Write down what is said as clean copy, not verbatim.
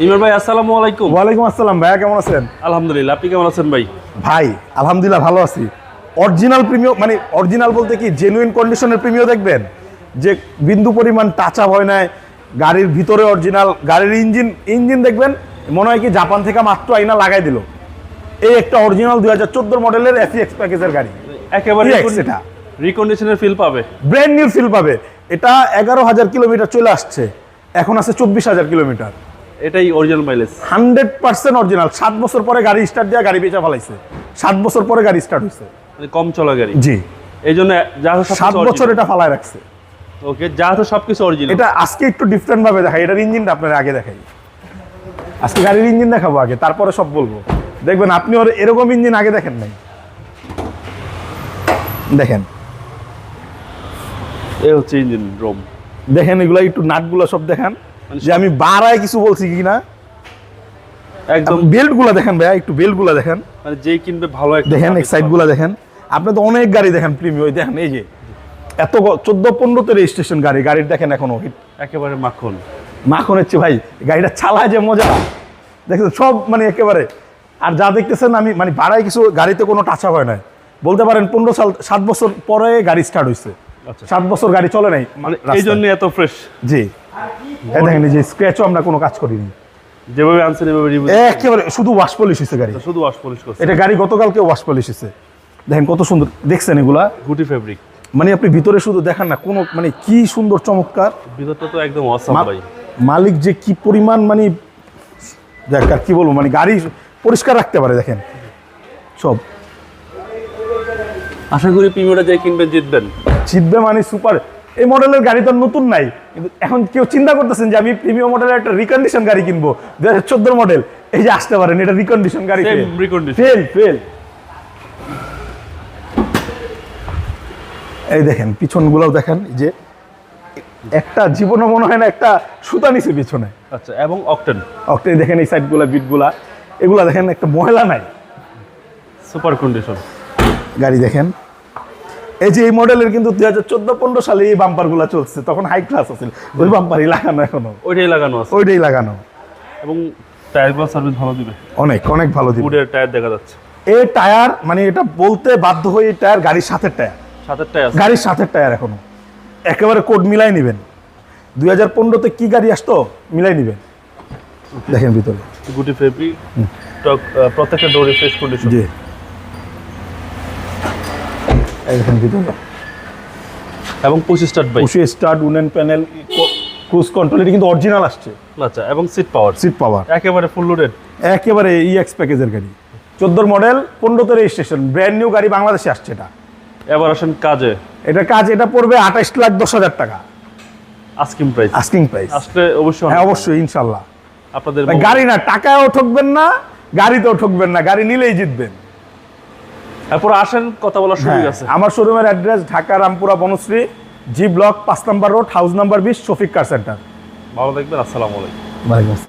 ইমরান ভাই আসসালামু আলাইকুম। ওয়ালাইকুম আসসালাম ভাইয়া, কেমন আছেন? আলহামদুলিল্লাহ, আপনি কেমন আছেন ভাই? ভাই আলহামদুলিল্লাহ ভালো আছি। অরিজিনাল প্রিমিও মানে অরিজিনাল বলতে কি জেনুইন কন্ডিশনের প্রিমিও দেখবেন, যে বিন্দু পরিমাণ টাচ আপ হয় না, গাড়ির ভিতরে অরিজিনাল, গাড়ির ইঞ্জিন দেখবেন মনে হয় কি জাপান থেকে মাত্র আইনা লাগাই দিল। এই একটা অরিজিনাল 2014 মডেলের এফএক্স প্যাকেজের গাড়ি, একেবারে এটা রিকন্ডিশনের ফিল পাবে, ব্র্যান্ড নিউ ফিল পাবে। এটা 11,000 কিলোমিটার চলে আসছে, এখন আছে 24,000 কিলোমিটার। এটাই অরিজিনাল মাইলেজ 100% অরিজিনাল। 7 বছর পরে গাড়ি স্টার্ট দিয়ে গাড়ি বেচা ফেলাইছে, 7 বছর পরে গাড়ি স্টার্ট হয়েছে, মানে কম চলা গাড়ি। জি, এই জন্য যা 7 বছর এটা ফালায় রাখছে। ওকে, যা তো সবকিছু অরিজিনাল। এটা আজকে একটু ডিফারেন্ট ভাবে দেখাই, এটার ইঞ্জিনটা আপনার আগে দেখাই। আজকে গাড়ির ইঞ্জিন দেখাবো আগে, তারপরে সব বলবো। দেখবেন আপনি ওর এরকম ইঞ্জিন আগে দেখেন নাই। দেখেন, এই হচ্ছে ইঞ্জিন রুম। দেখেন এগুলা একটু নাটগুলো সব দেখেন, যে আমি বাড়ায় কিছু বলছি কি না। একদম বেল্ট গুলা দেখেন ভাইয়া, একটু বেল্ট গুলা দেখেন, মানে যেই কিনবে ভালো একটা দেখেন এক সাইড গুলা দেখেন। আপনি তো অনেক গাড়ি দেখেন প্রিমিয়াম, দেখেন এই যে এত 14-15 রেজিস্ট্রেশন গাড়ি, গাড়ির দেখেন এখনো একেবারে মাখন মাখন হচ্ছে ভাই। গাড়িটা চালায় যে মজা দেখেন সব, মানে একেবারে। আর যা দেখতেছেন আমি মানে বাড়ায় কিছু, গাড়িতে কোনো টাচা হয় না বলতে পারেন। 15 সাল 7 বছর পরে গাড়ি স্টার্ট হয়েছে, 7 বছর গাড়ি চলে নাই, মানে এই জন্য এত ফ্রেশ। জি, এই দেখেন এই যে স্ক্র্যাচও আমরা কোনো কাজ করিনি, যেভাবে আনছেন এভাবে রিভিউ একেবারে শুধু ওয়াশ পলিশ হয়েছে গাড়ি, শুধু ওয়াশ পলিশ করছে। এটা গাড়ি গতকালকে ওয়াশ পলিশ হয়েছে। দেখেন কত সুন্দর দেখছেন এগুলা, গুটি ফেব্রিক। মানে আপনি ভিতরে শুধু দেখেন না কোনো, মানে কি সুন্দর চমৎকার ভিতরটা তো একদম অসাম ভাই। মালিক যে কি পরিমাণ মানে দেখ আর কি বলবো, মানে গাড়ি পরিষ্কার রাখতে পারে দেখেন সব। আশা করি প্রিমিয়ারটা যে কিনবেন জিতবেন। জিতবে মানে সুপার। এই মডেলের গাড়ি তো নতুন নাই, কিন্তু এখন কেউ চিন্তা করতেছেন যে আমি প্রিমিয়াম মডেলের একটা রিকন্ডিশন গাড়ি কিনবো, 2014 মডেল, এই যে আসতে পারেন, এটা রিকন্ডিশন গাড়ি, ফেল। এই দেখেন পিছনগুলোও দেখেন, যে একটা জীবনও মনে হয় না একটা সুতা নিচে পিছনে। আচ্ছা, এবং অকটেন দেখেন এই সাইডগুলা, বিটগুলা, এগুলা দেখেন একটা ময়লা নাই, সুপার কন্ডিশন গাড়ি দেখেন। এই যে এই মডেলের কিন্তু 2014-15 সালে এই বাম্পারগুলা চলছে, তখন হাই ক্লাস আছিল, ওই বাম্পারই লাগানো, এখনো ওইটাই লাগানো আছে, ওইটাই লাগানো। এবং টায়ারগুলো সার্ভিস ভালো দিবে, অনেক অনেক ভালো দিবে। উডের টায়ার দেখা যাচ্ছে। এই টায়ার মানে এটা বলতে বাধ্য হয়ে, এই টায়ার গাড়ির সাথের টায়ার, গাড়ির সাথের টায়ার এখনো একেবারে কোড মিলাই নিবেন। 2015-তে কি গাড়ি আসতো মিলাই নিবেন। দেখেন ভিতরে গুটি ফেব্রিক, প্রত্যেকটা ডোরে ফ্রেশ কন্ডিশন। জি, এই দেখেন ভিতরে, এবং 25 start bike, 25 start, wooden panel, cruise control, এটা কিন্তু অরিজিনাল আসছে। আচ্ছা, এবং সিট পাওয়ার একেবারে ফুল লোডেড, একেবারে ইএক্স প্যাকেজের গাড়ি। 14 মডেল, 15তে রেজিস্ট্রেশন, ব্র্যান্ড নিউ গাড়ি, বাংলাদেশে আসছে এটা। এবার আসেন কাজে। এটা পড়বে 28,10,000 টাকা আস্কিং প্রাইস। আসলে অবশ্যই, হ্যাঁ অবশ্যই ইনশাল্লাহ। আপনাদের গাড়ি না, টাকায়ও ঠকবেন না, গাড়িতেও ঠকবেন না, গাড়ি নিলেই জিতবেন। এরপর আসেন, কথা বলার সুযোগ আছে। আমার শোরুমের address Dhaka Rampura Banasree, G block, 5 নম্বর road, house number 20, Shafiq car centre. ভালো থাকবেন, আসসালামু আলাইকুম। ওয়ালাইকুম আসসালাম।